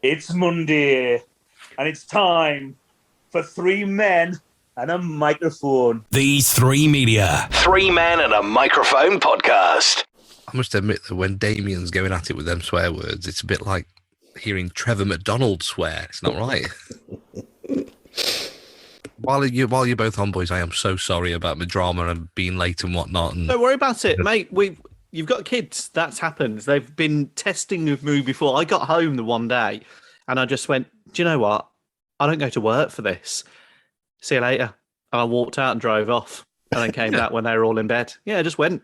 It's Monday, and it's time for three men and a microphone. These three media. 3 Men and a Microphone podcast. I must admit that when Damian's going at it with them swear words, it's a bit like hearing Trevor McDonald swear. It's not right. While you're both on, boys, I am so sorry about my drama and being late and whatnot. And don't worry about it, mate. You've got kids. That's happened. They've been testing with me before. I got home the one day and I just went, do you know what? I don't go to work for this. See you later. And I walked out and drove off and then came back when they were all in bed. Yeah, I just went.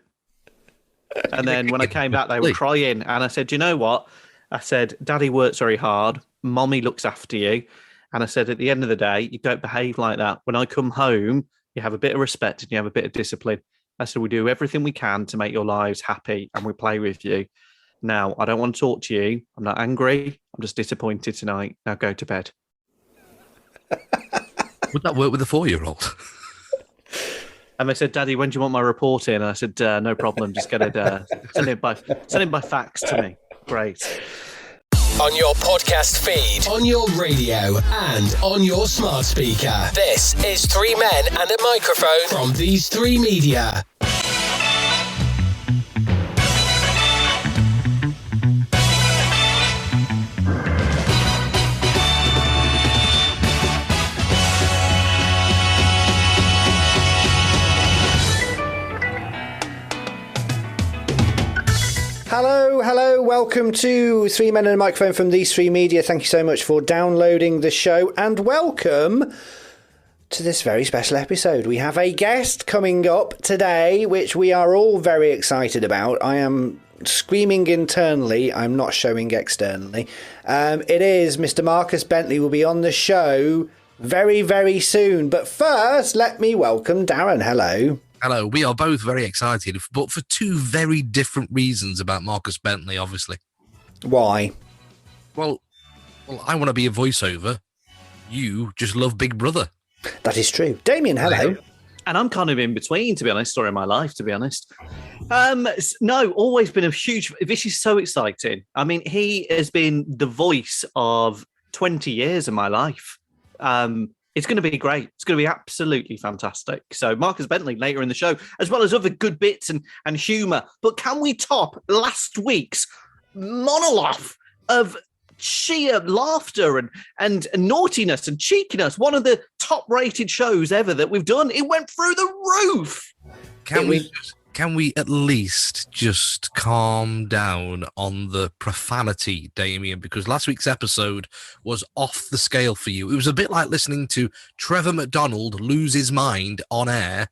And then when I came back, they were crying. And I said, do you know what? I said, Daddy works very hard. Mommy looks after you. And I said, at the end of the day, you don't behave like that. When I come home, you have a bit of respect and you have a bit of discipline. I said, we do everything we can to make your lives happy and we play with you. Now, I don't want to talk to you. I'm not angry. I'm just disappointed tonight. Now go to bed. Would that work with a 4-year-old? And they said, Daddy, when do you want my report in? And I said, no problem. Just get it. Send it by fax to me. Great. On your podcast feed, on your radio, and on your smart speaker. This is 3 Men and a Microphone from These 3 Media. Hello, welcome to 3 Men and a Microphone from These 3 Media. Thank you so much for downloading the show and welcome to this very special episode. We have a guest coming up today, which we are all very excited about. I am screaming internally, I'm not showing externally. It is Mr. Marcus Bentley will be on the show very, very soon. But first, let me welcome Darren. Hello. Hello, we are both very excited, but for two very different reasons about Marcus Bentley, obviously. Why? Well, I want to be a voiceover. You just love Big Brother. That is true. Damien, hello. And I'm kind of in between, to be honest, story of my life, to be honest. No, always been a huge... This is so exciting. I mean, he has been the voice of 20 years of my life. It's going to be great. It's going to be absolutely fantastic. So Marcus Bentley later in the show, as well as other good bits and humour. But can we top last week's monologue of sheer laughter and naughtiness and cheekiness? One of the top-rated shows ever that we've done. It went through the roof. Can we at least just calm down on the profanity, Damian? Because last week's episode was off the scale for you. It was a bit like listening to Trevor McDonald lose his mind on air,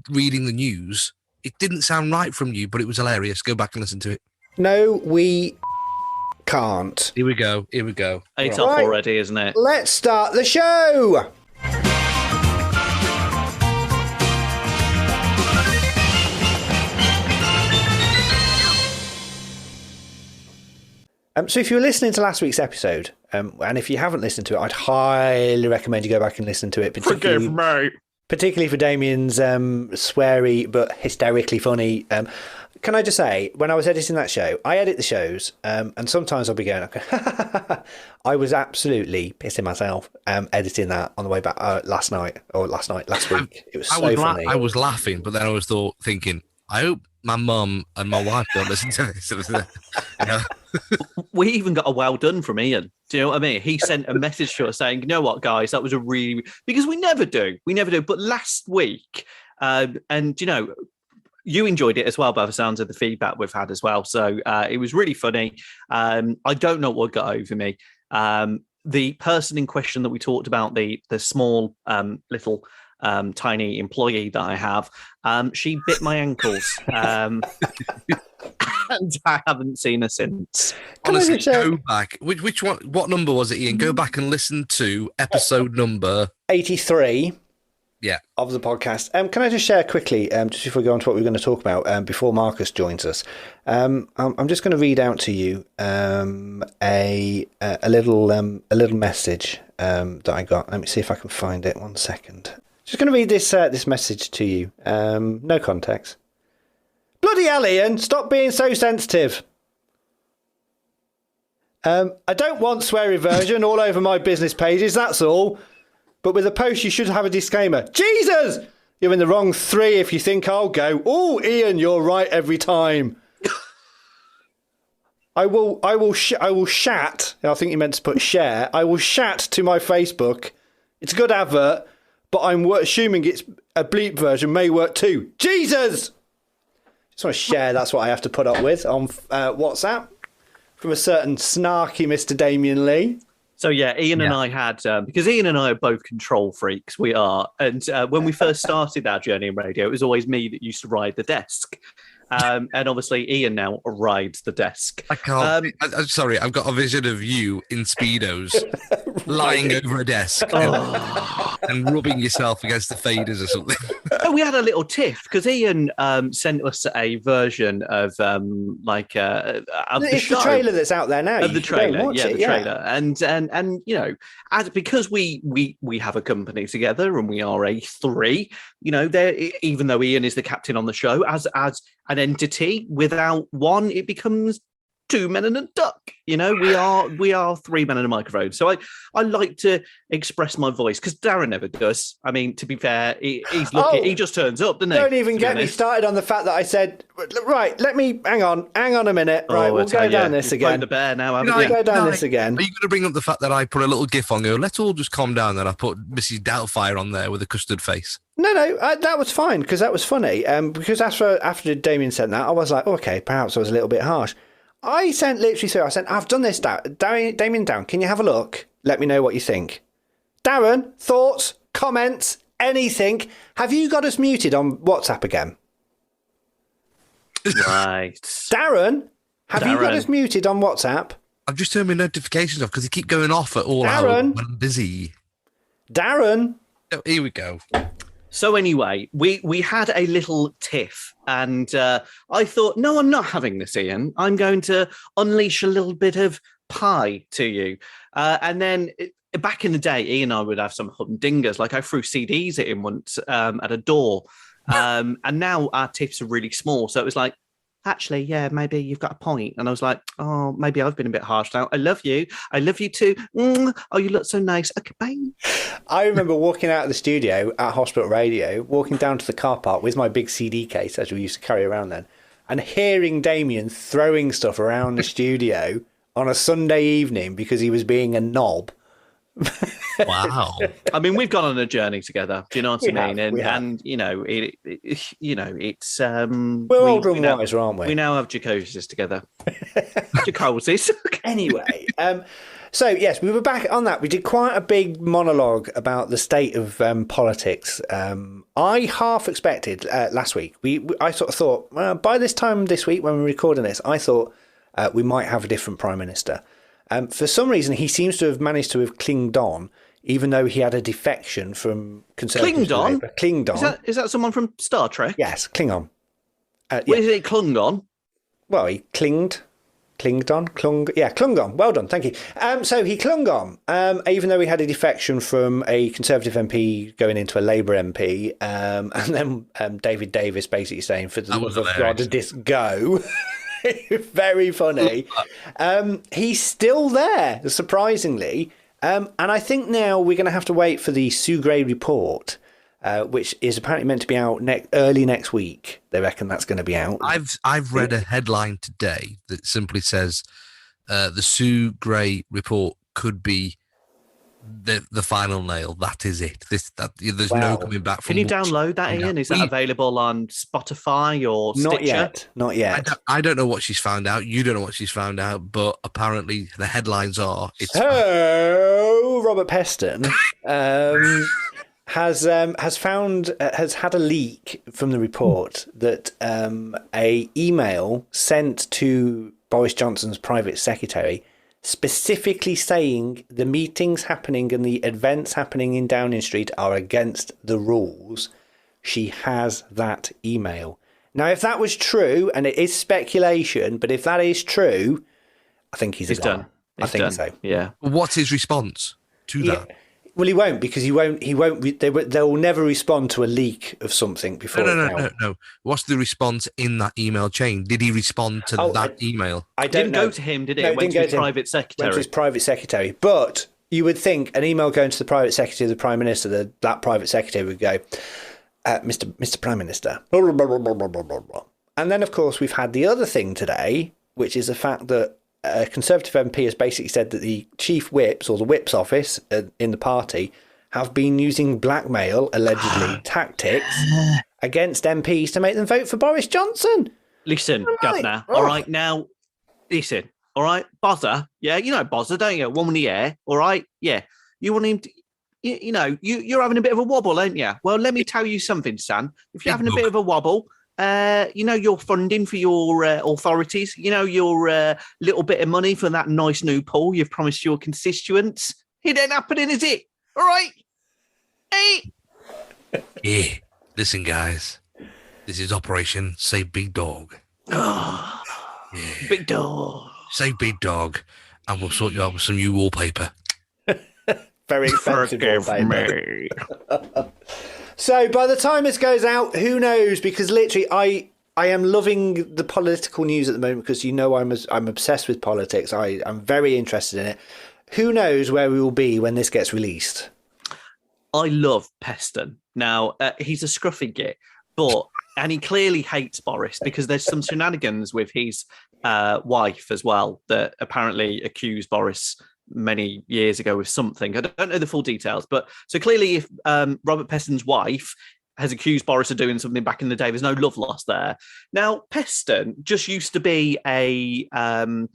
reading the news. It didn't sound right from you, but it was hilarious. Go back and listen to it. No, we can't. Here we go. It's off already, isn't it? Let's start the show. So if you were listening to last week's episode, and if you haven't listened to it, I'd highly recommend you go back and listen to it. Forgive me. Particularly for Damien's sweary but hysterically funny. Can I just say, when I was editing that show, I edit the shows, and sometimes I'll be going, okay, I was absolutely pissing myself editing that on the way back last week. It was so funny. I was laughing, but then I was thinking, I hope my mum and my wife don't listen to this. You know? We even got a well done from Ian. Do you know what I mean? He sent a message to us saying, you know what, guys, that was a really... Because we never do. But last week, and, you know, you enjoyed it as well by the sounds of the feedback we've had as well. So it was really funny. I don't know what got over me. The person in question that we talked about, the small little... tiny employee that I have, she bit my ankles, and I haven't seen her since. Honestly, go back. Which one? What number was it, Ian? Go back and listen to episode number 83. Yeah, of the podcast. Can I just share quickly, just before we go on to what we're going to talk about, before Marcus joins us? I'm just going to read out to you a little message that I got. Let me see if I can find it. 1 second. Just going to read this message to you. No context. Bloody hell, Ian! Stop being so sensitive. I don't want sweary version all over my business pages, that's all. But with a post, you should have a disclaimer. Jesus! You're in the wrong 3 if you think I'll go. Oh, Ian, you're right every time. I will shat. I think you meant to put share. I will shat to my Facebook. It's a good advert, but I'm assuming it's a bleep version may work too. Jesus! Just want to share. That's what I have to put up with on WhatsApp from a certain snarky Mr. Damian Lee. So yeah, Ian and I had, because Ian and I are both control freaks, we are. And when we first started our journey in radio, it was always me that used to ride the desk. And obviously Ian now rides the desk. I can't. I'm sorry, I've got a vision of you in Speedos lying over a desk and rubbing yourself against the faders or something. We had a little tiff because Ian sent us a version of of it's the trailer that's out there now. Of the trailer, trailer. And you know, because we have a company together and we are a 3, you know, there, even though Ian is the captain on the show, as an entity, without one, it becomes 2 men and a duck. You know, we are 3 men and a microphone. So I like to express my voice because Darren never does. I mean, to be fair, he's lucky. He just turns up, doesn't he? Don't even get me started on the fact that I said, right, let me hang on a minute. Right, we'll go down this again. The bear now, we'll go down this again. Are you going to bring up the fact that I put a little gif on? Go, let's all just calm down. That I put Mrs. Doubtfire on there with a custard face. No, that was fine because that was funny. Because after Damien sent that, I was like, okay, perhaps I was a little bit harsh. I sent literally through. I said, I've done this, Damien down. Can you have a look? Let me know what you think. Darren, thoughts, comments, anything? Have you got us muted on WhatsApp again? Right. Darren, have you got us muted on WhatsApp? I've just turned my notifications off because they keep going off at all hours when I'm busy. Darren. Oh, here we go. So anyway, we had a little tiff, and I thought, no, I'm not having this, Ian. I'm going to unleash a little bit of pie to you. And then back in the day, Ian and I would have some humdingers, like I threw CDs at him once at a door. And now our tiffs are really small. So it was like, actually, yeah, maybe you've got a point. And I was like, oh, maybe I've been a bit harsh now. I love you. I love you too. Oh, you look so nice. Okay, bye. I remember walking out of the studio at Hospital Radio, walking down to the car park with my big CD case, as we used to carry around then, and hearing Damien throwing stuff around the studio on a Sunday evening because he was being a knob. Wow. I mean, we've gone on a journey together. Do you know what I mean? And you know, it's we're older and wiser, aren't we? We now have jacuzzis together. Jacuzzis. Anyway, so yes, we were back on that. We did quite a big monologue about the state of politics. I half expected last week. I sort of thought by this time this week when we're recording this, I thought we might have a different prime minister. For some reason, he seems to have managed to have clinged on, even though he had a defection from Conservative Labour. Clinged on. Is that someone from Star Trek? Yes, Klingon. What is it, clung on? Well, he clung on. Well done, thank you. So he clung on, even though he had a defection from a Conservative MP going into a Labour MP, and then David Davis basically saying, for the love of God, just go. Very funny. He's still there, surprisingly. And I think now we're going to have to wait for the Sue Gray report, which is apparently meant to be out early next week. They reckon that's going to be out. I've read a headline today that simply says the Sue Gray report could be the final nail. That is it. There's no coming back from. Can you download that, Ian? Is that available on Spotify or Stitcher? Not yet. I don't know what she's found out. You don't know what she's found out, but apparently the headlines are. So Robert Peston has had a leak from the report that a email sent to Boris Johnson's private secretary, specifically saying the meetings happening and the events happening in Downing Street are against the rules. She has that email. Now, if that was true, and it is speculation, but if that is true, I think he's done. I think so. Yeah. What's his response to that? Well, he won't because he won't. They will never respond to a leak of something before. No. What's the response in that email chain? Did he respond to that email? I don't didn't know. go to him, did it? No, It went to his private Went secretary. to his private secretary. But you would think an email going to the private secretary of the Prime Minister, that private secretary would go, Mr. Prime Minister. Blah, blah, blah, blah, blah, blah, blah. And then, of course, we've had the other thing today, which is the fact that a Conservative MP has basically said that the chief whips or the whips office in the party have been using blackmail, allegedly, tactics against MPs to make them vote for Boris Johnson. Listen, Governor, all right, now, listen, all right, Bozza, yeah, you know Bozza, don't you? One in the air, all right? Yeah, you want him to, you're having a bit of a wobble, aren't you? Well, let me tell you something, son. If you're having a bit of a wobble, your funding for your authorities, your little bit of money for that nice new pool you've promised your constituents, it ain't happening, is it? All right? Hey! Yeah. Listen, guys. This is Operation Say Big Dog. Oh, yeah. Big Dog. Say Big Dog, and we'll sort you out with some new wallpaper. Very expensive wallpaper. So by the time this goes out, who knows? Because literally, I am loving the political news at the moment because I'm obsessed with politics. I'm very interested in it. Who knows where we will be when this gets released? I love Peston. Now, he's a scruffy git, and he clearly hates Boris because there's some shenanigans with his wife as well that apparently accused Boris many years ago with something. I don't know the full details, but so clearly if Robert Peston's wife has accused Boris of doing something back in the day, there's no love lost there. Now, Peston just used to be not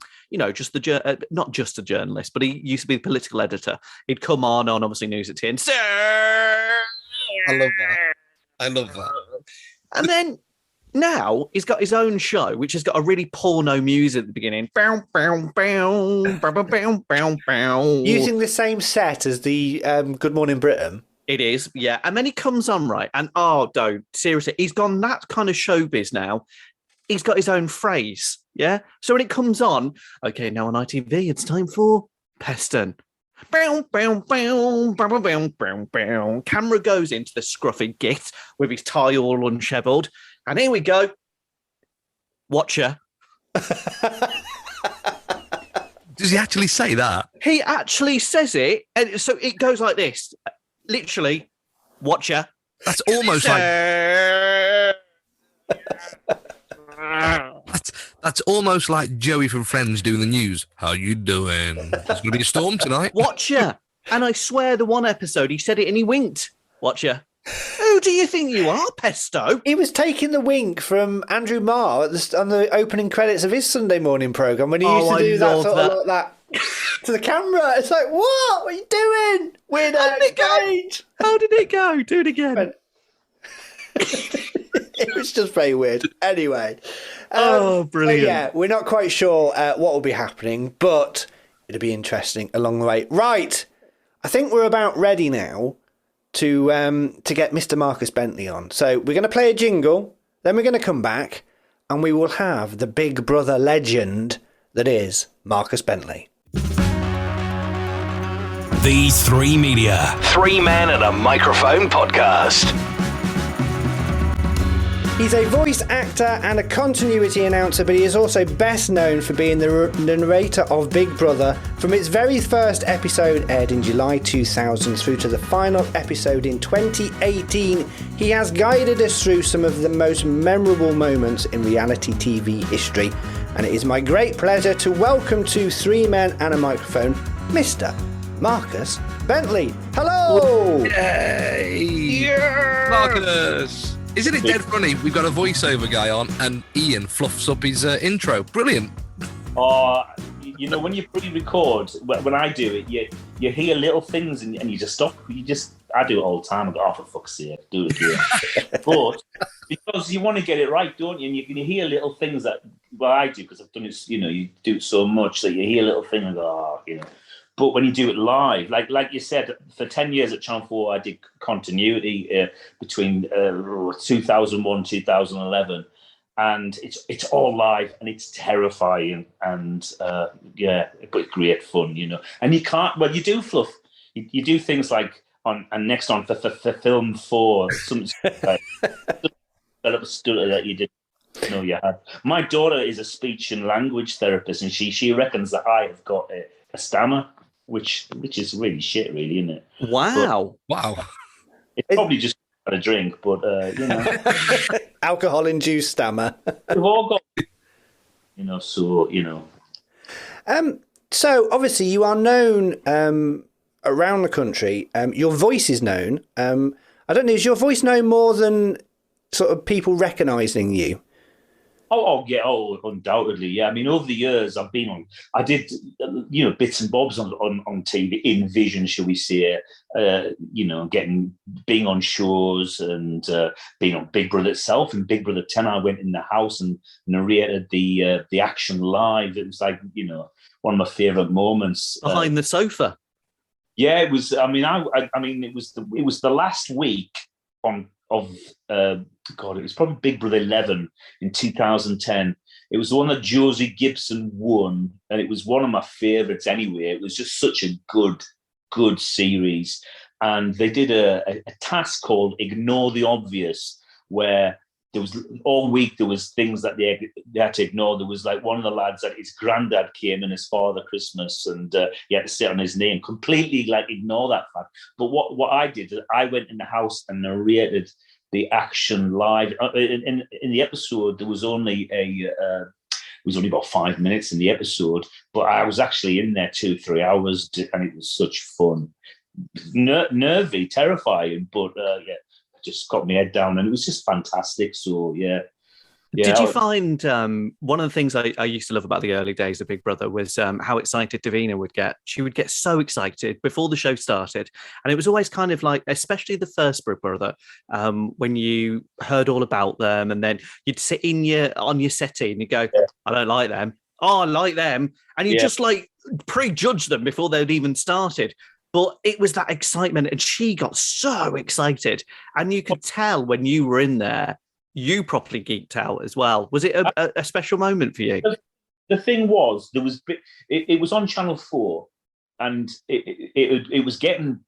just a journalist, but he used to be the political editor. He'd come on obviously News at 10. Sir! I love that. And then now he's got his own show, which has got a really porno music at the beginning. Bow, bow, bow, bow, bow, bow, bow. Using the same set as the Good Morning Britain. It is, yeah. And then he comes on, right? And don't, seriously, he's gone that kind of showbiz now. He's got his own phrase, yeah? So when it comes on, okay, now on ITV, it's time for Peston. Bow, bow, bow, bow, bow, bow, bow, bow. Camera goes into the scruffy git with his tie all unsheveled. And here we go. Watcher. Does he actually say that? He actually says it. And so it goes like this. Literally, watcher. That's almost like... That's almost like Joey from Friends doing the news. How you doing? There's going to be a storm tonight. Watcher. And I swear the one episode he said it and he winked. Watcher. Who do you think you are, Pesto? He was taking the wink from Andrew Marr on the opening credits of his Sunday morning programme when he used to do that sort of like that to the camera. It's like, what? What are you doing? Weird. How did it go? How did it go? Do it again. It was just very weird. Anyway. Brilliant. Yeah, we're not quite sure what will be happening, but it'll be interesting along the way. Right. I think we're about ready now to get Mr. Marcus Bentley on. So we're going to play a jingle, then we're going to come back, and we will have the Big Brother legend that is Marcus Bentley. These Three Media. 3 Men and a Microphone podcast. He's a voice actor and a continuity announcer, but he is also best known for being the narrator of Big Brother from its very first episode aired in July 2000 through to the final episode in 2018. He has guided us through some of the most memorable moments in reality TV history, and it is my great pleasure to welcome to 3 Men and a Microphone, Mr. Marcus Bentley. Hello! Yay! Yeah! Marcus! Isn't it dead funny? We've got a voiceover guy on and Ian fluffs up his intro. Brilliant. When you pre-record, when I do it, you hear little things and you just stop. I do it all the time. I go, oh, for fuck's sake, do it again. But because you want to get it right, don't you? And you hear little things that, well, I do because I've done it, you do it so much that you hear little things and go, But when you do it live, like you said, for 10 years at Channel 4, I did continuity between 2001 2011, and it's all live and it's terrifying and but great fun, And you can't. Well, you do fluff you do things like and next on for film 4, something like that you did. No, you had. My daughter is a speech and language therapist, and she reckons that I have got a stammer, which is really shit, really, isn't it? Wow. It's probably just a drink, but alcohol-induced stammer. We've all got, so. So obviously you are known around the country. Your voice is known. I don't know, is your voice known more than sort of people recognising you? Undoubtedly, yeah. I mean, over the years, I did, bits and bobs on TV, in Vision, shall we say, being on shows and being on Big Brother itself. And Big Brother 10, I went in the house and narrated the action live. It was like, one of my favourite moments. Behind the sofa. Yeah, it was. I mean, it was the last week it was probably Big Brother 11 in 2010. It was the one that Josie Gibson won, and it was one of my favourites anyway. It was just such a good series. And they did a task called Ignore the Obvious, where there was all week there was things that they had to ignore. There was like one of the lads that his granddad came and his father Christmas, and he had to sit on his name, completely like ignore that fact. But what I did is I went in the house and narrated the action live. In the episode, there was only about 5 minutes in the episode, but I was actually in there 2-3 hours, and it was such fun. Nervy, terrifying, but just got my head down, and it was just fantastic. So yeah. Did you find one of the things I used to love about the early days of Big Brother was how excited Davina would get? She would get so excited before the show started. And it was always kind of like, especially the first Big Brother, when you heard all about them, and then you'd sit on your settee and you go, I don't like them. Oh, I like them. And you just like prejudge them before they'd even started. But it was that excitement, and she got so excited. And you could tell when you were in there, you properly geeked out as well. Was it a special moment for you? The thing was, it was on Channel 4, and it was getting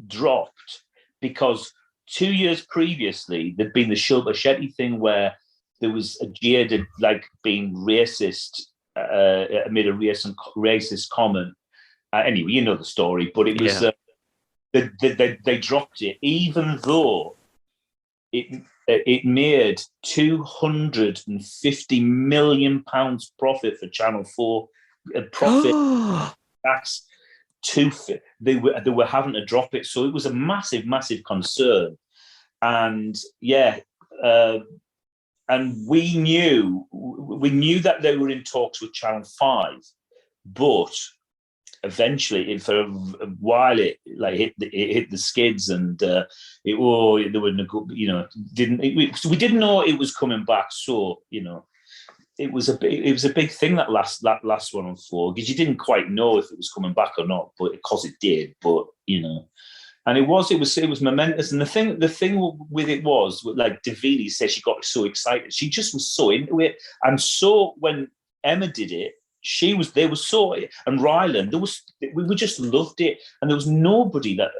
dropped because 2 years previously there'd been the Shilpa Shetty thing where there was a Jade had like being racist, made a racist comment. Anyway, you know the story, but it was they dropped it, even though it made £250 million profit for Channel 4. Profit. That's they were having to drop it, so it was a massive concern. And and we knew that they were in talks with Channel 5, but eventually, for a while, it hit the skids, and we didn't know it was coming back. So it was a big thing that last one on 4, because you didn't quite know if it was coming back or not, but because it did. But and it was momentous. And the thing with it was, like Davide said, she got so excited, she just was so into it, and so when Emma did it, they were so, and Ryland, we just loved it. And there was nobody there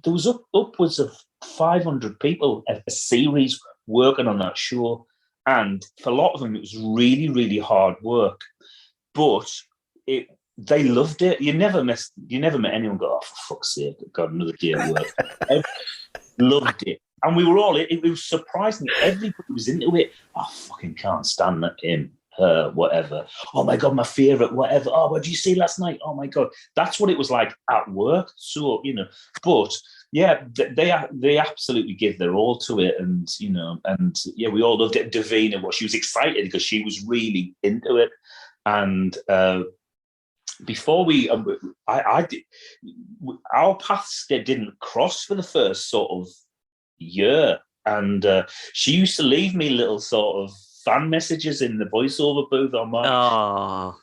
was upwards of 500 people a series working on that show. And for a lot of them, it was really, really hard work, but they loved it. You never met anyone go, oh, for fuck's sake, got another day at work. Loved it. And we were all, it was surprising. Everybody was into it. I fucking can't stand him. Her, whatever. Oh my God, my favourite, whatever. Oh, what did you see last night? Oh my God. That's what it was like at work. So, but yeah, they absolutely give their all to it. And, we all loved it. Davina, she was excited because she was really into it. And before I did, our paths didn't cross for the first sort of year. And she used to leave me little sort of fan messages in the voiceover booth on my. Oh.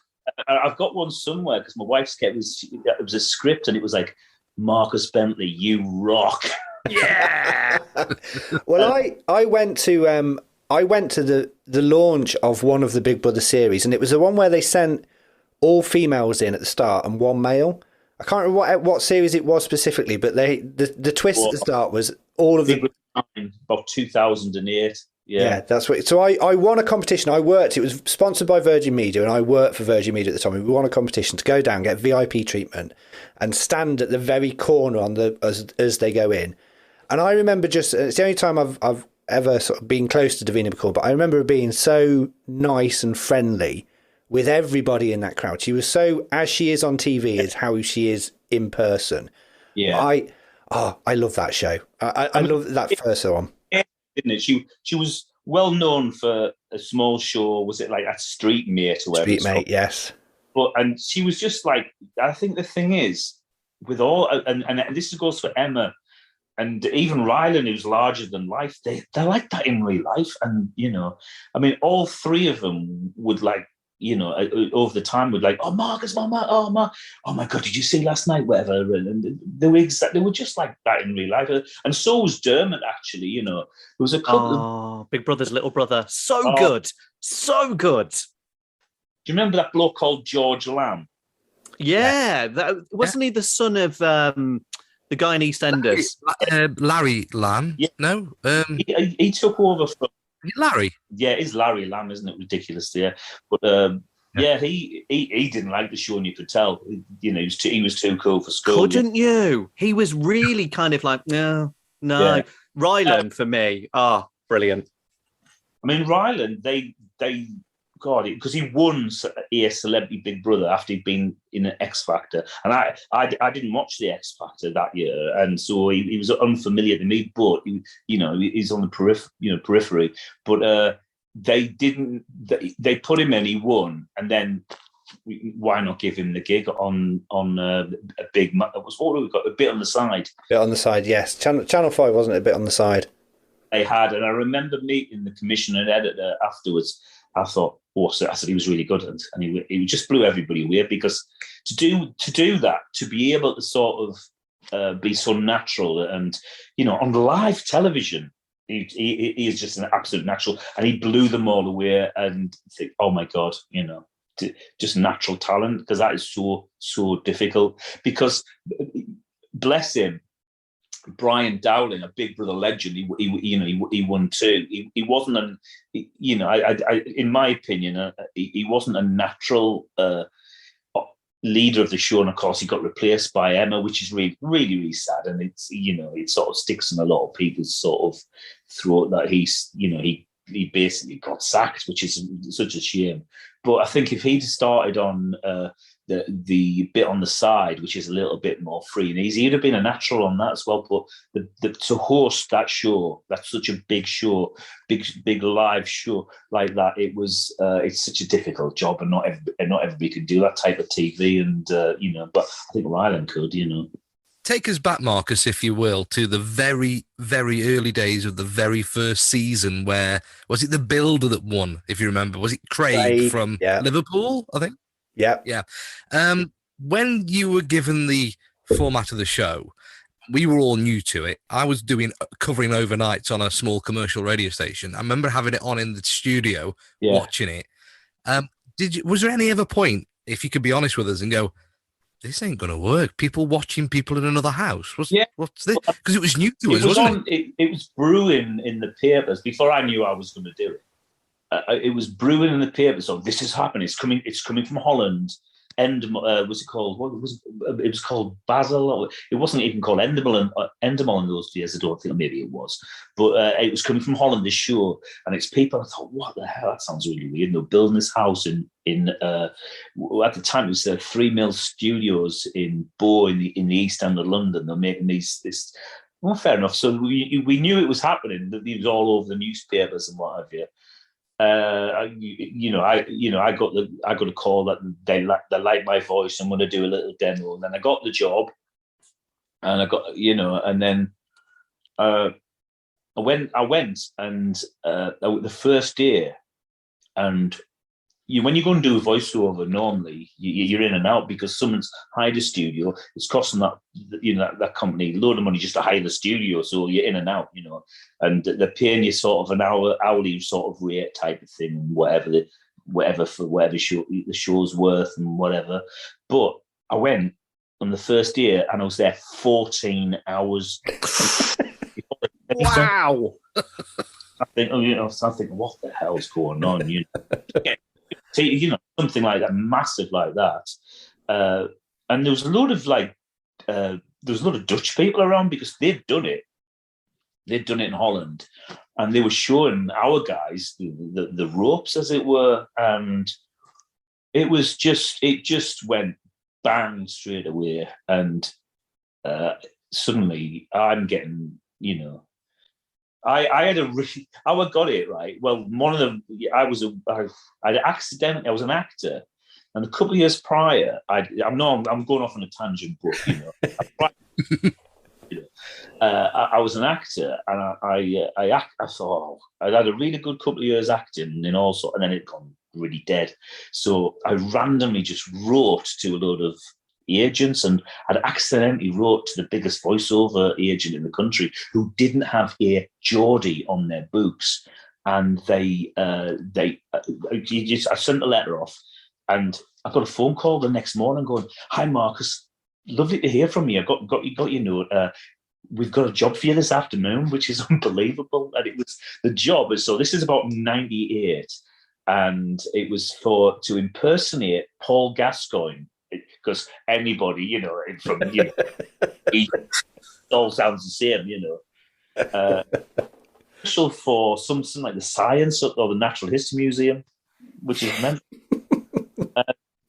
I've got one somewhere because my wife's kept it was a script, and it was like, Marcus Bentley, you rock. Yeah. Well, I went to the launch of one of the Big Brother series, and it was the one where they sent all females in at the start and one male. I can't remember what series it was specifically, but the twist at the start was all of the about 2008. Yeah, that's what. So I won a competition. I worked. It was sponsored by Virgin Media, and I worked for Virgin Media at the time. We won a competition to go down, get VIP treatment, and stand at the very corner on as they go in. And I remember it's the only time I've ever sort of been close to Davina McCall, but I remember being so nice and friendly with everybody in that crowd. She was so, as she is on TV, is how she is in person. Yeah, I love that show. I love that first one. Didn't it? She was well known for a small show. Was it like at Street Mate or whatever? Street Mate, yes. And she was just like, I think the thing is, with all, and this goes for Emma and even Rylan, who's larger than life. They're like that in real life, and I mean, all three of them would like. Over the time, would like, oh, Marcus, Mama, oh my God, did you see last night? Whatever, and they were just like that in real life, and so was Dermot. Actually, there was a couple. Big Brother's little brother, so good. Do you remember that bloke called George Lamb? Yeah, that wasn't he the son of the guy in EastEnders? Larry Lamb? Yeah. No, he took over from. Larry. Yeah, it's Larry Lamb, isn't it? Ridiculous, yeah. But he didn't like the show, and you could tell. He was too cool for school. Couldn't you? He was really kind of like, no. Yeah. Rylan for me. Brilliant. I mean, Rylan, they because he won a Celebrity Big Brother after he'd been in an X Factor, and I didn't watch the X Factor that year, and so he was unfamiliar to me. But he's on the periphery. But they put him in, he won, and then why not give him the gig on a big? What have we got? A bit on the side. Bit on the side, yes. Channel 5 wasn't a bit on the side. They had, and I remember meeting the commissioner and editor afterwards. I thought, I said he was really good, and he just blew everybody away, because to do that, to be able to sort of be so natural, and on live television, he is just an absolute natural, and he blew them all away. And think, oh my God, just natural talent, because that is so difficult. Because bless him, Brian Dowling, a Big Brother legend, he won too. He wasn't in my opinion, he wasn't a natural leader of the show, and of course he got replaced by Emma, which is really, really, really sad. And it's it sort of sticks in a lot of people's sort of throat that he basically got sacked, which is such a shame. But I think if he'd started on the bit on the side, which is a little bit more free and easy, he'd have been a natural on that as well. But to host that show, that's such a big show, big live show like that, it's such a difficult job, and not everybody can do that type of TV. And but I think Rylan could. Take us back, Marcus, if you will, to the very, very early days of the very first season. Where was it? The builder that won, if you remember. Was it Craig from Liverpool? I think. Yeah. When you were given the format of the show, we were all new to it. I was covering overnights on a small commercial radio station. I remember having it on in the studio, watching it. Was there any other point, if you could be honest with us and go, this ain't going to work? People watching people in another house. What's this? Because it was new to us, wasn't it? It was brewing in the papers before I knew I was going to do it. It was brewing in the papers. So this is happening. It's coming from Holland. Was it called? What was it? It was called Basil. It wasn't even called Endemol in those days. I don't think. Maybe it was, but it was coming from Holland. This show, and it's people. I thought, what the hell? That sounds really weird. They're building this house at the time it was 3MAAMP Studios in Bow in the East End of London. They're making this. Well, fair enough. So we knew it was happening. That it was all over the newspapers and what have you. I got a call that they like my voice. I'm going to do a little demo, and then I got the job, and I got and then I went, and the first day, and when you go and do a voiceover, normally you're in and out because someone's hired a studio. It's costing that company a load of money just to hire the studio, so you're in and out, and they're paying you sort of an hourly sort of rate type of thing, whatever the show's worth and whatever. But I went, on the first year, and I was there 14 hours. Wow. I think, what the hell's going on? Something like that, massive like that. And there was a lot of Dutch people around because they'd done it. They'd done it in Holland, and they were showing our guys the ropes, as it were, and it just went bang straight away, and suddenly I'm getting, I got it right. Well, I was an actor, and a couple of years prior, I'm going off on a tangent, but I was an actor, and I thought I'd had a really good couple of years acting, and also, and then it gone really dead. So I randomly just wrote to a load of agents, and I'd accidentally wrote to the biggest voiceover agent in the country who didn't have a Geordie on their books, and I sent a letter off, and I got a phone call the next morning going, "Hi Marcus, lovely to hear from you. I got your note. We've got a job for you this afternoon," which is unbelievable. And it was the job. So this is about 98, and it was to impersonate Paul Gascoigne, because anybody, from he all sounds the same, So for something like the Science or the Natural History Museum, which is meant.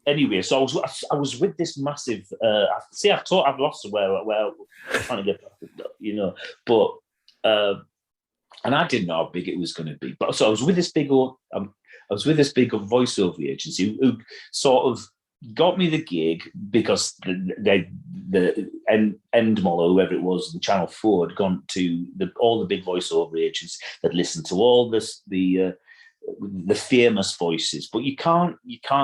Anyway, so I was with this massive. I've lost where I'm trying to get, but and I didn't know how big it was going to be. But so I was with this big voiceover agency who sort of got me the gig because the Endemol or whoever it was, the Channel 4 had gone to all the big voiceover agents that listened to all this the famous voices, but you can't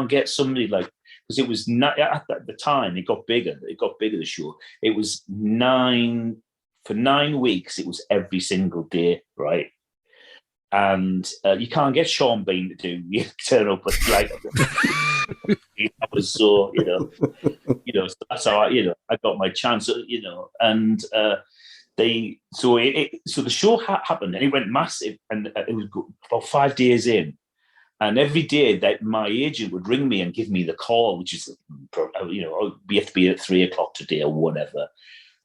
get somebody like, because it was not, at the time it got bigger. The show. It was 9 weeks. It was every single day, right? And you can't get Sean Bean to do turn up at like. I was so so that's how I got my chance, and. So the show happened, and it went massive, and it was about 5 days in, and every day that my agent would ring me and give me the call, which is we have to be at 3:00 today or whatever,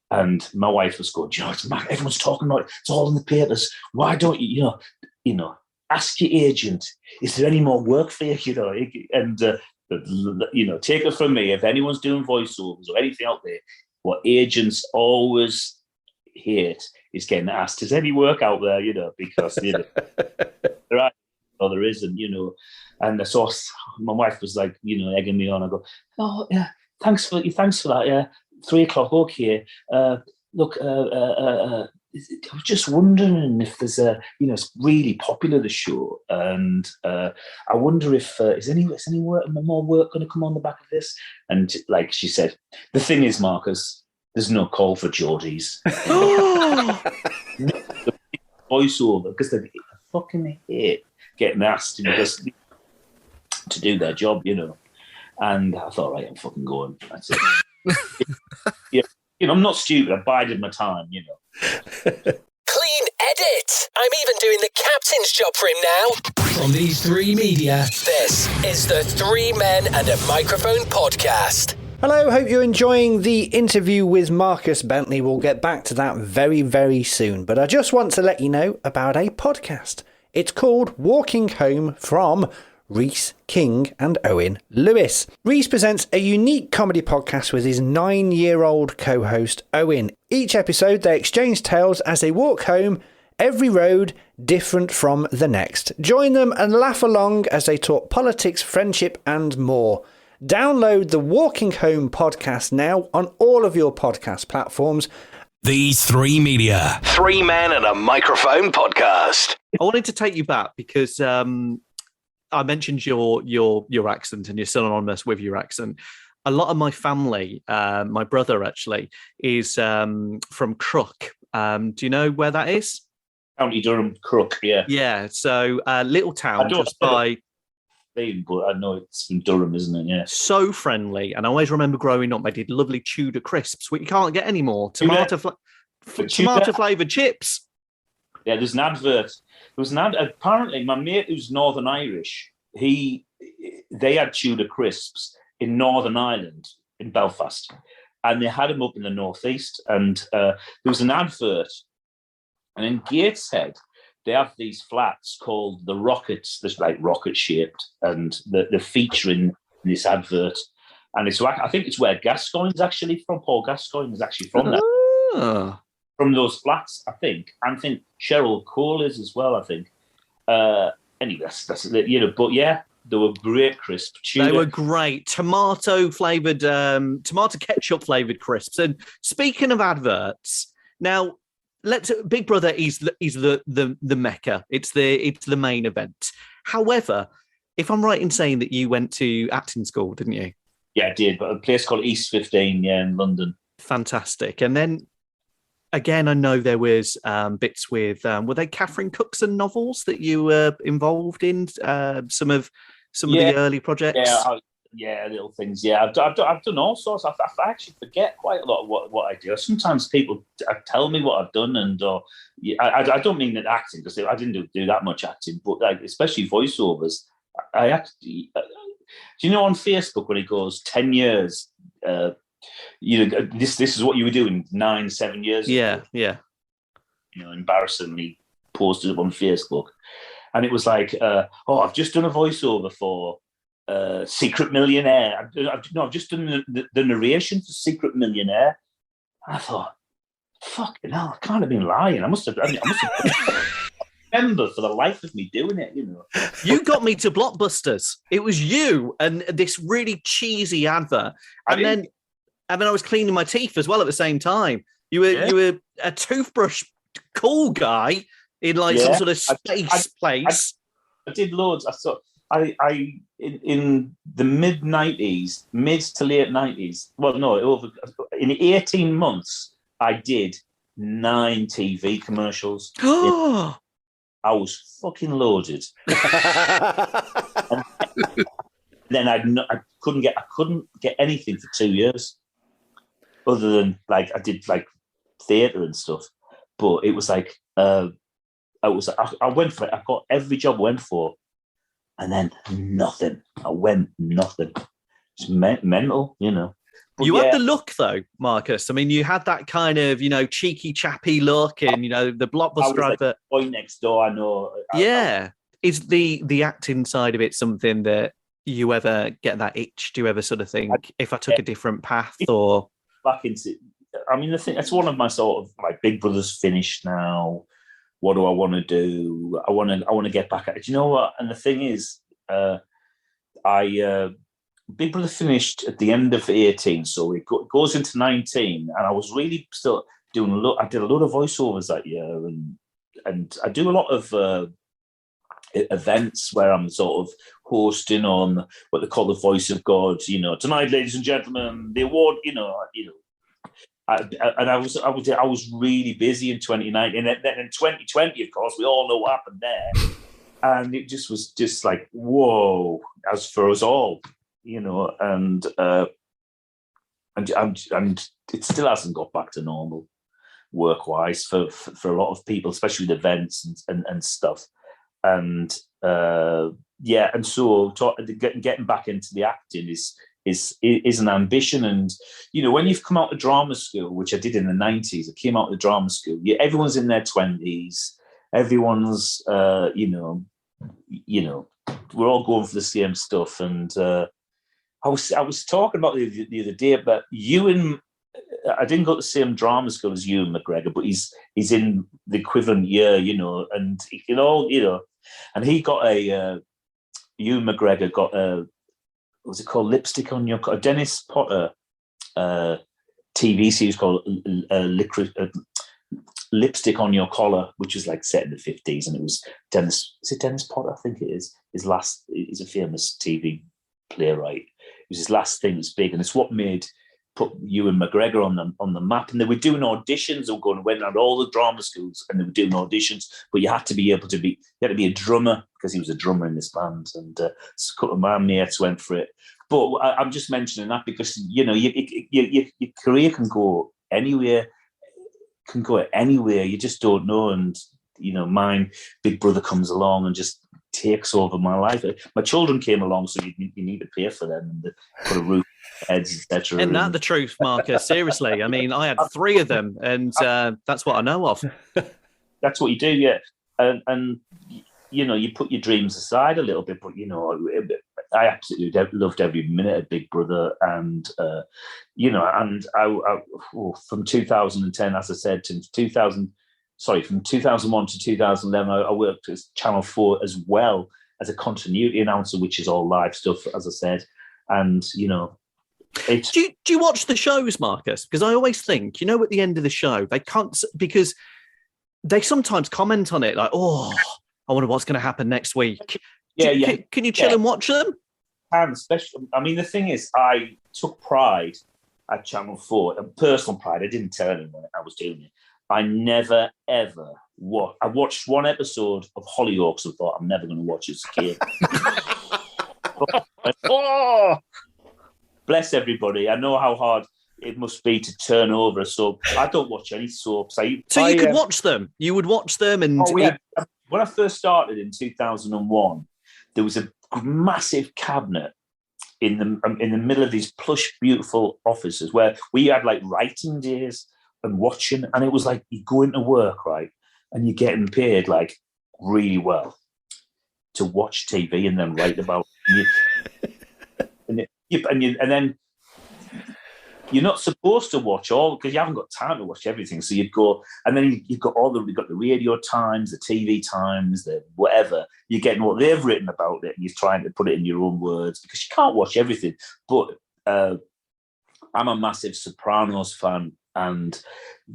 and my wife was going, everyone's talking about it. It's all in the papers. Why don't you ask your agent? Is there any more work for you? And take it from me, if anyone's doing voiceovers or anything out there, what agents always hate is getting asked, is any work out there, because there are or there isn't, and so my wife was like, egging me on. I go, oh yeah, thanks for that, yeah, 3:00, okay. Look, I was just wondering if there's it's really popular, the show, and I wonder if is any more work going to come on the back of this? And like she said, the thing is, Marcus, there's no call for Geordies. The voiceover, because they fucking hate getting asked to do their job, And I thought, right, I'm fucking going. That's it. I'm not stupid. I bided my time, Clean edit. I'm even doing the captain's job for him now. From these three media, this is the 3 Men and a Microphone podcast. Hello, hope you're enjoying the interview with Marcus Bentley. We'll get back to that very, very soon. But I just want to let you know about a podcast. It's called Walking Home from Rhys King and Owen Lewis. Rhys presents a unique comedy podcast with his 9-year-old co-host Owen. Each episode they exchange tales as they walk home, every road different from the next. Join them and laugh along as they talk politics, friendship and more. Download the Walking Home podcast now on all of your podcast platforms. These 3 Media. 3 Men and a Microphone podcast. I wanted to take you back because I mentioned your accent, and you're synonymous with your accent. A lot of my family, my brother actually, is from Crook. Do you know where that is? County Durham, Crook, yeah. Yeah, so little town just by... been, but I know it's in Durham, isn't it? Yeah. So friendly. And I always remember growing up, they did lovely Tudor crisps, which you can't get anymore. Tomato flavoured chips. Yeah, there's an advert. Apparently, my mate who's Northern Irish, they had Tudor crisps in Northern Ireland, in Belfast, and they had them up in the northeast. And there was an advert, and in Gateshead, they have these flats called the Rockets. They're like rocket shaped, and they're featuring this advert. And I think it's where Gascoigne's actually from. Paul Gascoigne is actually from that, from those flats. I think Cheryl Cole is as well. I think. Anyway, that's But yeah, they were great crisps. They were great tomato ketchup flavored crisps. And speaking of adverts, now Big Brother is the mecca. It's the main event. However, if I'm right in saying that you went to acting school, didn't you? Yeah, I did, but a place called East 15, in London. Fantastic. And then again, I know there was bits with were they Catherine Cookson novels that you were involved in? Some of the early projects. Yeah, little things. Yeah, I've done all sorts. I actually forget quite a lot of what I do. Sometimes people tell me what I've done, and I don't mean that acting, because I didn't do that much acting, but like especially voiceovers. I actually, do you know on Facebook when it goes 10 years? This is what you were doing 7 years ago. Yeah. Embarrassingly posted up on Facebook, and it was like, I've just done a voiceover for Secret Millionaire. I've just done the narration for Secret Millionaire. And I thought, fucking hell, I can't have been lying. I must have remember for the life of me doing it. You got me to Blockbusters. It was you and this really cheesy advert, and then I was cleaning my teeth as well at the same time. You were a toothbrush cool guy in some sort of space place. I did loads. I in the mid to late 90s. Well, no, in 18 months, I did 9 TV commercials. I was fucking loaded. Then I couldn't get anything for 2 years, other than I did theatre and stuff. But it was I went for it. I got every job I went for, and then nothing. Nothing. It's mental, But you had the look, though, Marcus. I mean, you had that kind of, cheeky, chappy look, and the Blockbuster advert. Boy next door, I know. Is the acting side of it something that you ever get that itch? Do you ever sort of think, if I took a different path, or back into? I mean, the thing that's one of my sort of Big Brother's finished now. What do I want to do? I want to get back at it. Do you know what? And the thing is, Big Brother finished at the end of 18, so it goes into 19, and I was really still doing I did a lot of voiceovers that year, and I do a lot of events where I'm sort of hosting on what they call the Voice of God. Tonight, ladies and gentlemen, the award. I was really busy in 2019, and then in 2020, of course, we all know what happened there, and it just was just like whoa, as for us all. And it still hasn't got back to normal work-wise for a lot of people, especially with events and stuff. And and so getting back into the acting is an ambition. And when you've come out of drama school, which I did in the 90s, I came out of drama school. Everyone's in their 20s. Everyone's we're all going for the same stuff. And I was talking about the other day, but I didn't go to the same drama school as Ewan McGregor, but he's in the equivalent year, and and he got Ewan McGregor got a, what's it called, Lipstick on Your Collar, Dennis Potter TV series called Lipstick on Your Collar, which was set in the 50s, and it was Dennis Potter? I think it is. He's a famous TV playwright. It was his last thing that's big, and it's what made put Ewan McGregor on the map, and they were doing auditions. They were going, went around all the drama schools, and they were doing auditions. But you had to be a drummer, because he was a drummer in this band, and a couple of my mates went for it. But I'm just mentioning that because your career can go anywhere. You just don't know. And mine, Big Brother comes along and just takes over my life. My children came along, so you need to pay for them and put a roof, heads, etc. Isn't that the truth, Marcus? Seriously, I mean, I had 3 of them, and that's what I know of. That's what you do, yeah. And you put your dreams aside a little bit, but I absolutely loved every minute of Big Brother, and and I from 2010, as I said, from 2001 to 2011, I worked as Channel 4 as well as a continuity announcer, which is all live stuff, as I said. And, it's... Do you watch the shows, Marcus? Because I always think, at the end of the show, they can't, because they sometimes comment on it like, oh, I wonder what's going to happen next week. Can you chill and watch them? Especially, I mean, the thing is, I took pride at Channel 4, a personal pride. I didn't tell anyone I was doing it. I never, ever watched. I watched one episode of Hollyoaks and thought, I'm never going to watch it as a kid. Oh, bless everybody. I know how hard it must be to turn over a soap. I don't watch any soaps. You could watch them. You would watch them. And when I first started in 2001, there was a massive cabinet in the middle of these plush, beautiful offices where we had like writing days and watching, and it was like you go into work, right, and you're getting paid like really well to watch TV and then write about and then you're not supposed to watch all, because you haven't got time to watch everything. So you'd go, and then you've got the radio times, the TV times, the whatever. You're getting what they've written about it, and you're trying to put it in your own words because you can't watch everything. But I'm a massive Sopranos fan, and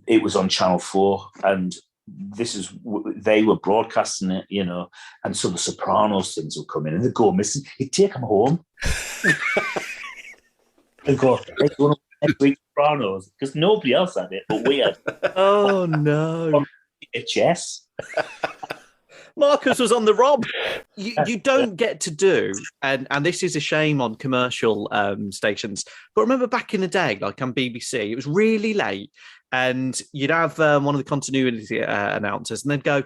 it was on Channel 4, and they were broadcasting it, and so the Sopranos things would come in and they'd go missing. You'd take them home. They'd go next week Sopranos, because nobody else had it, but we had. Oh no! VHS. Marcus was on the rob. You don't get to do, and this is a shame on commercial stations. But remember back in the day, like on BBC, it was really late, and you'd have one of the continuity announcers, and they'd go,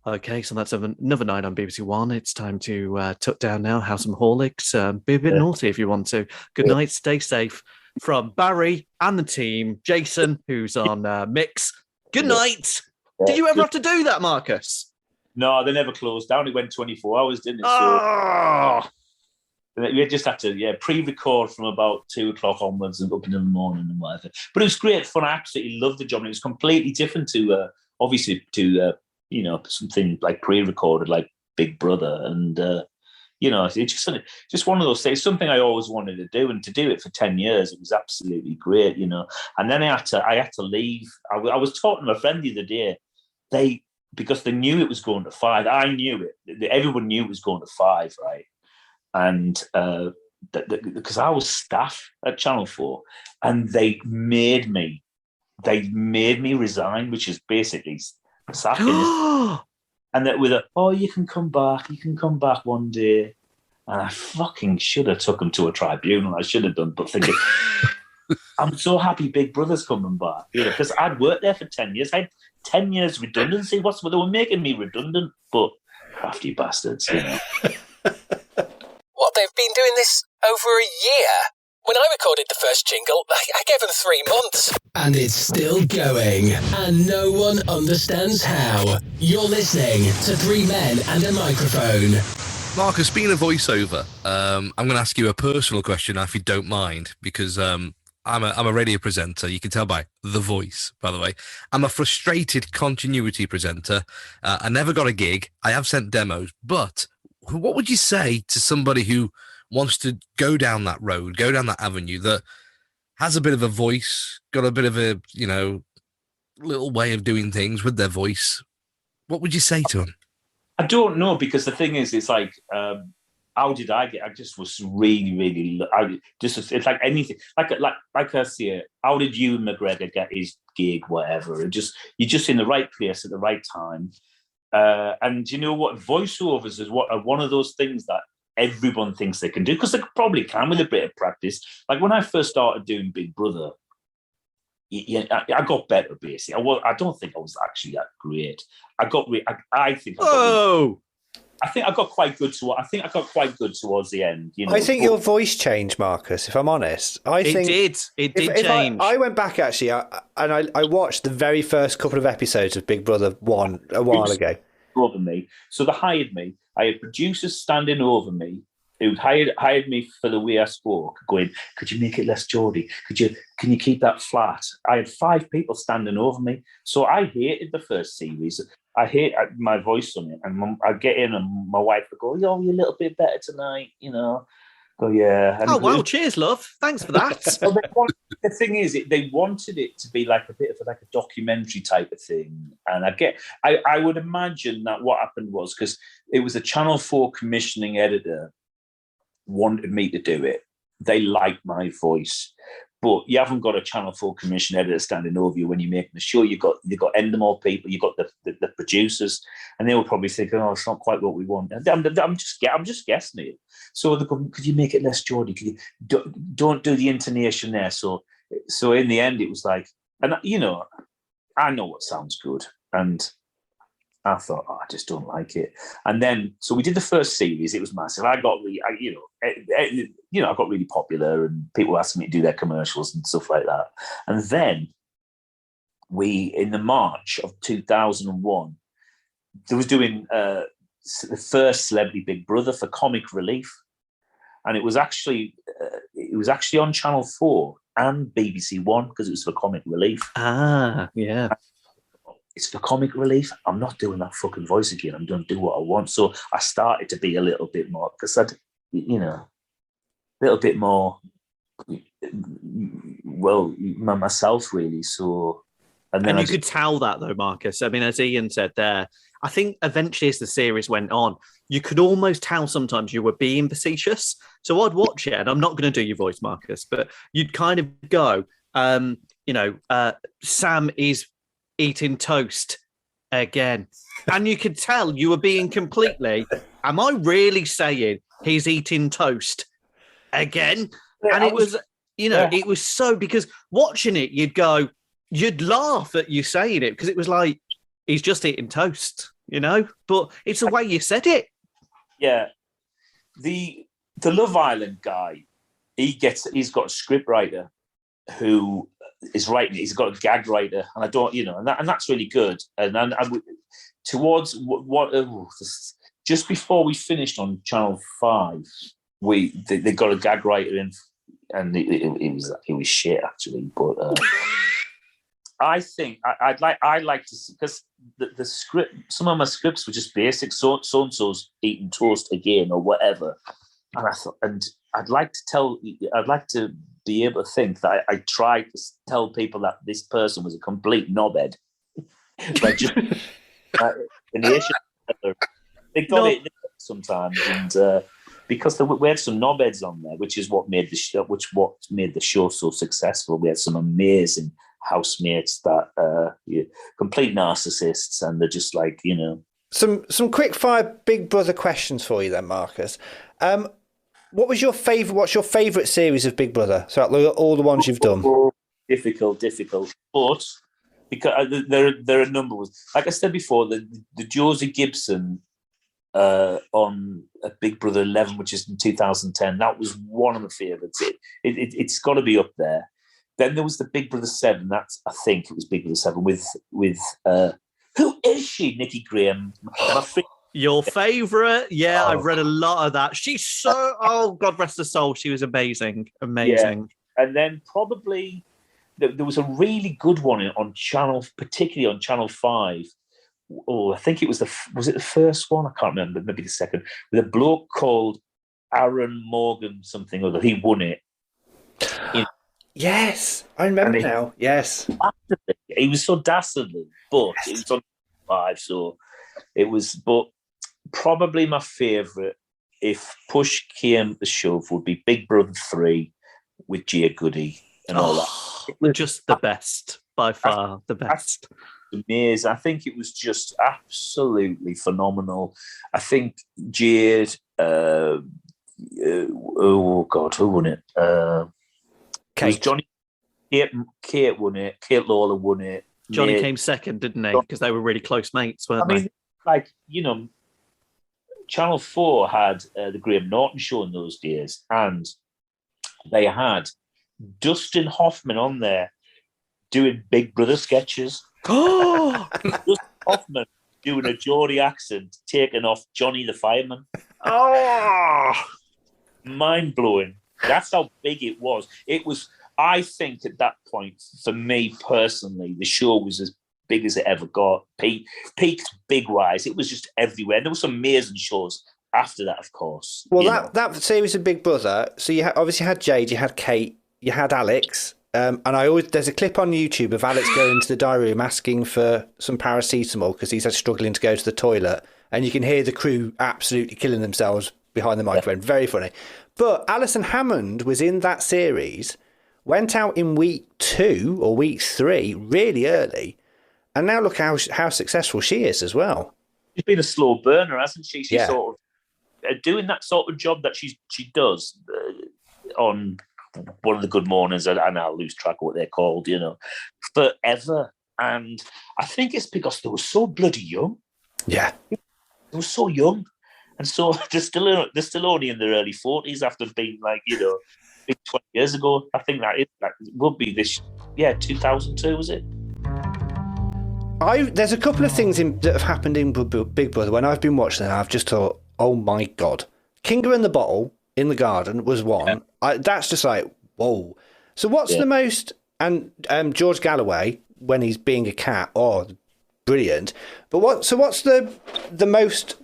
"Okay, so that's another night on BBC One. It's time to tuck down now, have some Horlicks, be a bit naughty if you want to. Good night, stay safe." From Barry and the team, Jason, who's on Mix. Good night. Did you ever have to do that, Marcus? No, they never closed down. It went 24 hours, didn't it? Oh! So we just had to, pre-record from about 2:00 onwards and up into the morning and whatever. But it was great fun. I absolutely loved the job. And it was completely different to, obviously, to something like pre-recorded, like Big Brother, and it's just one of those things. Something I always wanted to do, and to do it for 10 years, it was absolutely great, And then I had to leave. I was talking to my friend the other day. Because they knew it was going to 5. I knew it. Everyone knew it was going to 5, right? And because I was staff at Channel 4, and they made me resign, which is basically sacking. And that with you can come back one day. And I fucking should have took them to a tribunal. I should have done, but thinking, I'm so happy Big Brother's coming back, because I'd worked there for 10 years. I had 10 years redundancy. They were making me redundant, but crafty bastards, What, they've been doing this over a year? When I recorded the first jingle, I gave them 3 months. And it's still going. And no one understands how. You're listening to 3 Men and a Microphone. Marcus, being a voiceover, I'm going to ask you a personal question, if you don't mind, because I'm a radio presenter. You can tell by the voice, by the way. I'm a frustrated continuity presenter. I never got a gig. I have sent demos. But what would you say to somebody who wants to go down that road, go down that avenue, that has a bit of a voice, got a bit of a, little way of doing things with their voice? What would you say to them? I don't know, because the thing is, it's like, how did I get? I just was really. It's like anything. Like I say, how did Ewan McGregor get his gig? Whatever. You're just in the right place at the right time. And you know what? Voiceovers is one of those things that everyone thinks they can do, because they probably can with a bit of practice. Like when I first started doing Big Brother, I got better basically. I don't think I was actually that great. I think I got quite good towards the end. You know, I think your voice changed, Marcus. If I'm honest, It did change. I went back actually, and I watched the very first couple of episodes of Big Brother 1 a while ago. Over me, so they hired me. I had producers standing over me who hired me for the way I spoke, going, "Could you make it less Geordie? Can you keep that flat?" I had 5 people standing over me, so I hated the first series. I hate my voice on it, and I get in, and my wife would go, "Oh, you're a little bit better tonight," you know. Go, yeah. And wow! Cheers, love. Thanks for that. Well, the thing is, they wanted it to be like a bit of a documentary type of thing, and I would imagine that what happened was, because it was a Channel 4 commissioning editor wanted me to do it. They liked my voice, but you haven't got a Channel 4 commission editor standing over you when you're making the show. You've got Endemol people, you've got the producers, and they will probably think, "Oh, it's not quite what we want." I'm just guessing it. So they go, "Could you make it less Geordie? Could you don't do the intonation there?" So in the end, it was like, and you know, I know what sounds good, and I thought, I just don't like it. And then, so we did the first series. It was massive. I got really, I got really popular, and people asked me to do their commercials and stuff like that. And then in the March of 2001, there was doing the first Celebrity Big Brother for Comic Relief, and it was actually on Channel 4 and BBC One, because it was for Comic Relief. Ah, yeah. It's for Comic Relief. I'm not doing that fucking voice again. I'm going to do what I want. So I started to be a little bit more, because a little bit more, myself really. So, and then you could tell that though, Marcus. I mean, as Ian said there, I think eventually as the series went on, you could almost tell sometimes you were being facetious. So I'd watch it, and I'm not going to do your voice, Marcus, but you'd kind of go, Sam is eating toast again. And you could tell you were being completely, am I really saying he's eating toast again? And it was, it was so, because watching it, you'd laugh at you saying it, because it was like, he's just eating toast, but it's the way you said it. Yeah. The Love Island guy, he's got a script writer who is writing it. He's got a gag writer, and I don't, and that's really good. And towards just before we finished on Channel 5, they got a gag writer in, and it was shit actually. But I think I'd like to see, because the script, some of my scripts were just basic. So and so's eating toast again or whatever, and I thought, and I'd like to be able to think that I tried to tell people that this person was a complete knobhead. Like just in the issue, they got it sometimes, and because we had some knobheads on there, which is what made the show so successful. We had some amazing housemates that complete narcissists, and they're just like, Some quick fire Big Brother questions for you then, Marcus. What's your favourite series of Big Brother? So all the ones you've done. Difficult. But because there are a number of, like I said before, the Josie Gibson on Big Brother 11, which is in 2010, that was one of my favourites. It's got to be up there. Then there was the Big Brother 7. I think it was Big Brother 7 with who is she? Nikki Graham. Your favourite? Yeah, I've read a lot of that. She's so, oh, God rest her soul. She was amazing. Yeah. And then probably there was a really good one on particularly on Channel 5. Oh, I think it was was it the first one? I can't remember, maybe the second, with a bloke called Aaron Morgan something or other. He won it. Yes, I remember now. Yes. He was so dastardly, but it was on 5, so it was, but probably my favourite if push came to shove, would be Big Brother 3 with Gia Goody and all that. Just the best, by far, the best. Amazing. I think it was just absolutely phenomenal. I think Jade, oh God, who won it? It was Johnny. Kate won it. Kate Lawler won it. Johnny came second, didn't he? Because they were really close mates, weren't they? Like, Channel 4 had the Graham Norton show in those days, and they had Dustin Hoffman on there doing Big Brother sketches. Oh, Dustin Hoffman doing a Geordie accent, taking off Johnny the fireman. oh, Mind blowing. That's how big it was. It was. I think at that point, for me personally, the show was as big as it ever got. Peaked big wise. It was just everywhere. There were some amazing shows after that, of course. Well, that series of Big Brother. So you obviously had Jade, you had Kate, you had Alex, and there's a clip on YouTube of Alex going to the diary room asking for some paracetamol because he's struggling to go to the toilet, and you can hear the crew absolutely killing themselves behind the microphone. Very funny. But Alison Hammond was in that series. Went out in week 2 or week 3 really early, and now look how successful she is as well. She's been a slow burner, hasn't she? She's sort of doing that sort of job that she does on one of the Good Mornings, and I'll lose track of what they're called, forever. And I think it's because they were so bloody young. Yeah, they were so young, and so they're still only in their early 40s after being 20 years ago. I think that would be this, 2002, was it? There's a couple of things that have happened in Big Brother when I've been watching it. I've just thought, oh my God, Kinga and the Bottle in the garden was one. Yeah. That's just like, whoa. So what's the most? And George Galloway when he's being a cat, brilliant. But what's the most?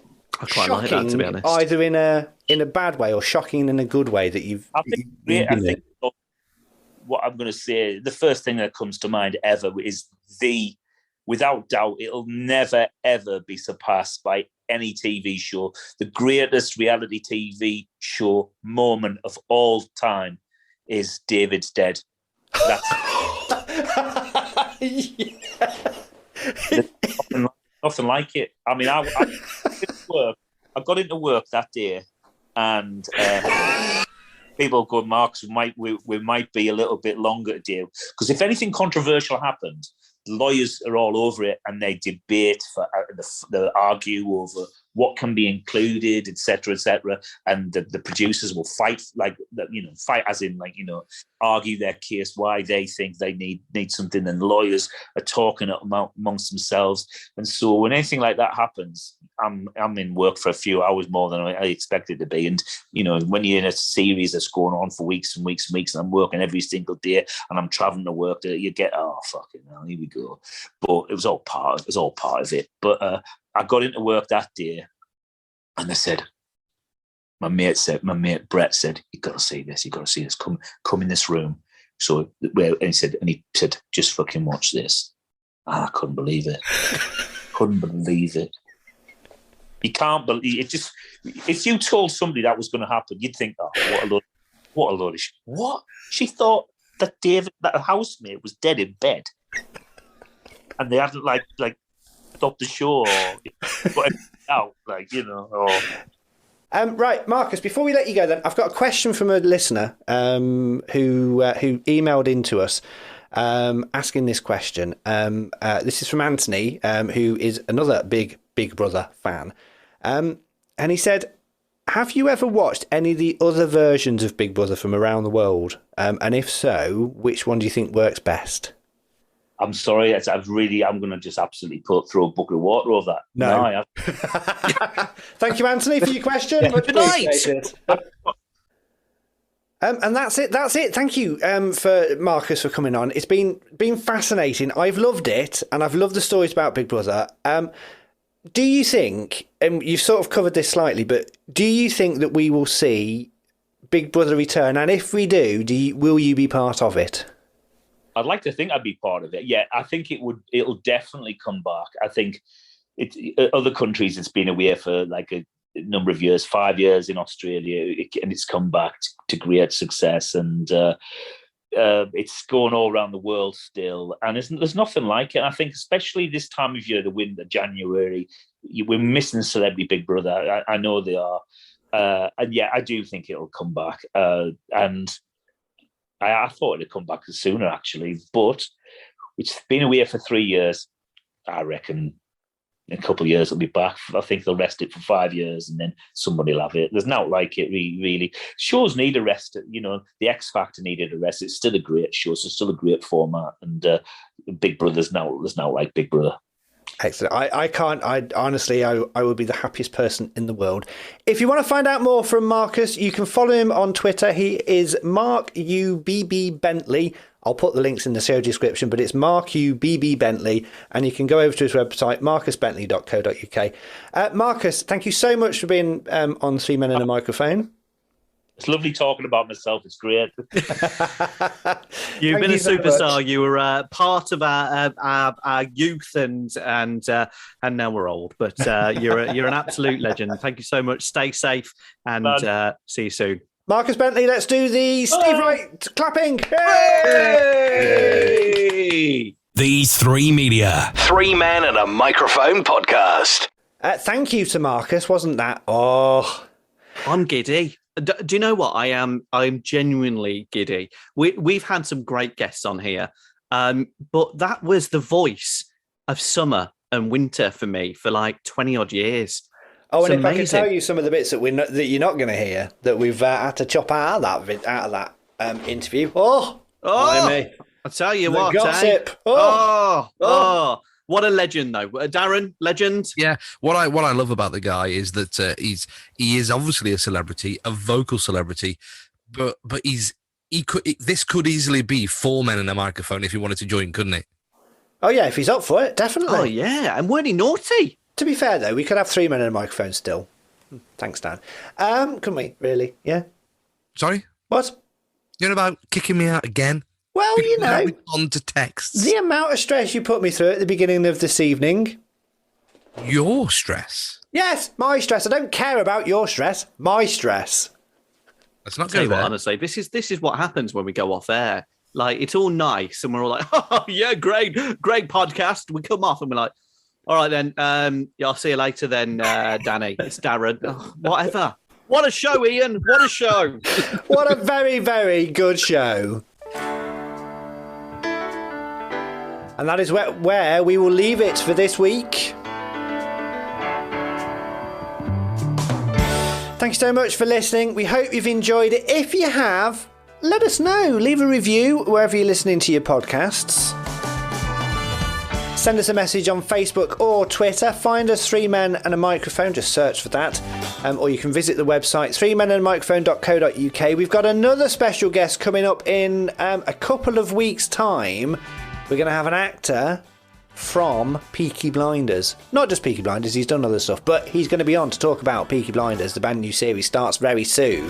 I quite shocking, like that, to be honest. Either in a bad way or shocking in a good way that you've. I think what I'm going to say, the first thing that comes to mind ever is without doubt, it'll never ever be surpassed by any TV show. The greatest reality TV show moment of all time is David's Dead. That's nothing like it. I mean, I got into work that day, and people go, Marcus, we might be a little bit longer today, because if anything controversial happened, the lawyers are all over it, and they debate they argue over what can be included, etc., and the producers will fight as in argue their case why they think they need something, and lawyers are talking amongst themselves. And so when anything like that happens, I'm in work for a few hours more than I expected to be. And when you're in a series that's going on for weeks and weeks and weeks, and I'm working every single day, and I'm traveling to work, you get, oh fucking hell, here we go. But it was all part of it. But I got into work that day, and they said, my mate Brett said, you got to see this. Come in this room. So he said, just fucking watch this. And I couldn't believe it. You can't believe it. Just, if you told somebody that was going to happen, you'd think, oh, what a load of shit. What? She thought that that housemate was dead in bed, and they hadn't like stopped the show or got everything out, Right, Marcus, before we let you go then, I've got a question from a listener who emailed into us asking this question. This is from Anthony, who is another big Big Brother fan. And he said, have you ever watched any of the other versions of Big Brother from around the world? And if so, which one do you think works best? I'm sorry, I'm going to just absolutely throw a bucket of water over that. No, I haven't. Thank you, Anthony, for your question. Good night. And that's it. Thank you for Marcus for coming on. It's been fascinating. I've loved it, and I've loved the stories about Big Brother. Do you think, and you've sort of covered this slightly, but do you think that we will see Big Brother return? And if we do, will you be part of it? I'd like to think I'd be part of it. Yeah, I think it'll definitely come back. I think other countries, it's been away for like number of years, 5 years in Australia, and it's come back to great success, and it's going all around the world still. And there's nothing like it. I think, especially this time of year, the winter, January, we're missing Celebrity Big Brother. I know they are. And yeah, I do think it'll come back. And I thought it'd come back sooner, actually. But it's been away for 3 years. I reckon in a couple of years it'll be back. I think they'll rest it for 5 years, and then somebody will have it. There's not like it, really. Shows need a rest. The X Factor needed a rest. It's still a great show. So it's still a great format. And Big Brother's now like Big Brother. Excellent. I honestly, I would be the happiest person in the world. If you want to find out more from Marcus, you can follow him on Twitter. He is Mark UBB Bentley. I'll put the links in the show description, but it's Mark UBB Bentley, and you can go over to his website, marcusbentley.co.uk. Marcus, thank you so much for being on Three Men and a Microphone. It's lovely talking about myself. It's great. You've been a superstar. You were part of our youth, and now we're old. But you're an absolute legend. Thank you so much. Stay safe, and see you soon. Marcus Bentley, let's do the Steve Wright clapping. Hey! These Three Media, 3 Men and a Microphone podcast. Thank you to Marcus. Wasn't that? Oh, I'm giddy. Do you know what? I'm genuinely giddy. We've had some great guests on here, but that was the voice of summer and winter for me for like 20 odd years. Oh, and it's if amazing. I can tell you some of the bits that that you're not going to hear, that we've had to chop out of that interview. Oh, I tell you what, gossip. What a legend, though. Darren, legend. Yeah, what I love about the guy is that he is obviously a celebrity, a vocal celebrity, but this could easily be 4 Men and a Microphone if he wanted to join, couldn't it? Oh yeah, if he's up for it, definitely. Oh yeah, and weren't he naughty? To be fair though, we could have 3 Men and a Microphone still. Thanks, Dan. Couldn't we? Really? Yeah. Sorry. What? You're about kicking me out again? Well, on to texts. The amount of stress you put me through at the beginning of this evening. Your stress? Yes, my stress. I don't care about your stress. My stress. Let's not Tell go you there. what, honestly, this is what happens when we go off air. Like, it's all nice, and we're all like, "Oh yeah, great podcast." We come off, and we're like, "All right then, yeah, I'll see you later then, Danny." It's Darren. Oh, whatever. What a show, Ian! What a show! What a very, very good show. And that is where we will leave it for this week. Thank you so much for listening. We hope you've enjoyed it. If you have, let us know. Leave a review wherever you're listening to your podcasts. Send us a message on Facebook or Twitter. Find us 3 Men and a Microphone. Just search for that. Or you can visit the website 3menandamicrophone.co.uk. We've got another special guest coming up in a couple of weeks' time. We're going to have an actor from Peaky Blinders. Not just Peaky Blinders, he's done other stuff, but he's going to be on to talk about Peaky Blinders. The brand new series starts very soon.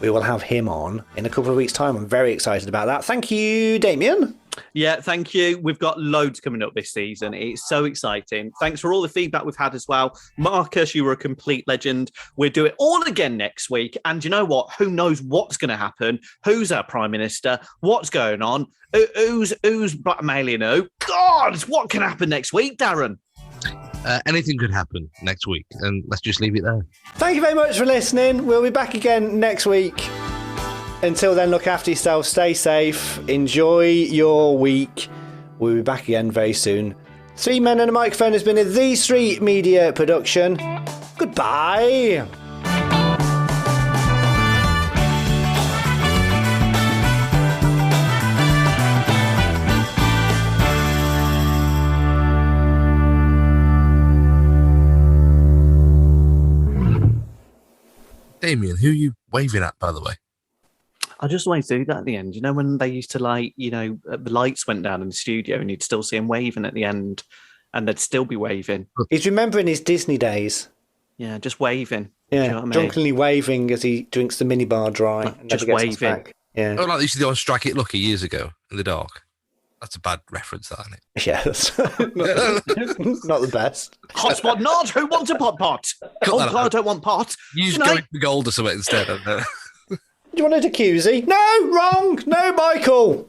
We will have him on in a couple of weeks' time. I'm very excited about that. Thank you, Damian. Yeah, thank you. We've got loads coming up this season. It's so exciting. Thanks for all the feedback we've had as well. Marcus, you were a complete legend. We'll do it all again next week. And you know what? Who knows what's going to happen? Who's our Prime Minister? What's going on? Who's blackmailing who? God, what can happen next week, Darren? Anything could happen next week, and let's just leave it there. Thank you very much for listening. We'll be back again next week. Until then, look after yourself, stay safe, enjoy your week. We'll be back again very soon. 3 Men and a Microphone has been a These 3 Media production. Goodbye. Damian, who are you waving at, by the way? I just wanted to do that at the end. You know, when they used to the lights went down in the studio and you'd still see him waving at the end and they'd still be waving. He's remembering his Disney days. Yeah, just waving. Yeah, you know what I mean? drunkenly waving as he drinks the minibar dry. Just waving. Yeah. Oh, like they used to do on Strike It Lucky years ago in the dark. That's a bad reference, that, isn't it? Yeah, that's not the best. Hot spot not. Who wants a pot? Oh, that God, I out. don't want pot. Use Tonight- going for gold or something instead. Do you want a jacuzzi? No, wrong. No, Michael.